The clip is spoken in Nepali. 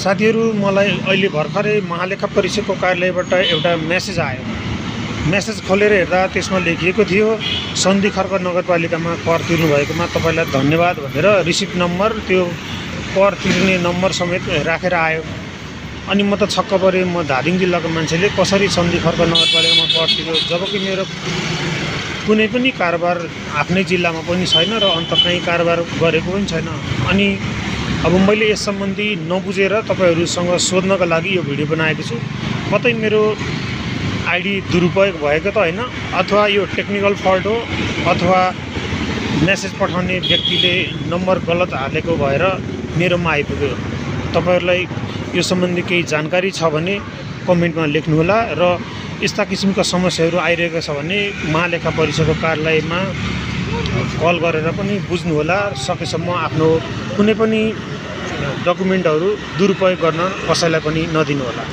साथीहरू मलाई अहिले भर्खरै महालेखा परिषदको कार्यालयबाट एउटा मेसेज आयो। मेसेज खोलेर हेर्दा त्यसमा लेखिएको थियो सन्धि खर्क नगरपालिकामा कर तिर्नु भएकोमा तपाईँलाई धन्यवाद भनेर रिसिप्ट नम्बर त्यो कर तिर्ने नम्बर समेत राखेर आयो। अनि म त छक्क परेँ। म धादिङ जिल्लाको मान्छेले कसरी सन्धि खर्क नगरपालिकामा कर तिर्यो, जबकि मेरो कुनै पनि कारोबार आफ्नै जिल्लामा पनि छैन र अन्त कहीँ कारोबार गरेको पनि छैन। अनि अब मैले यस सम्बन्धी नबुझेर तपाईहरुसँग सोध्नको लागि यो भिडियो बनाएको छु। कतै मेरो आइडी दुरुपयोग भएको त हैन, अथवा यो टेक्निकल फल्ट हो, अथवा मेसेज पठाउने व्यक्तिले नम्बर गलत हालेको भएर मेरोमा आइपुग्यो। तपाईहरुलाई यो सम्बन्धी केही जानकारी छ भने कमेन्टमा लेख्नुहोला र यस्ता किसिमका समस्याहरू आइरहेको छ भने महालेखा परिषदको कार्यालयमा कल गरेर पनि बुझ्नुहोला। सकेसम्म आफ्नो कुनै पनि डकुमेन्टहरू दुरुपयोग गर्न कसैलाई पनि नदिनुहोला।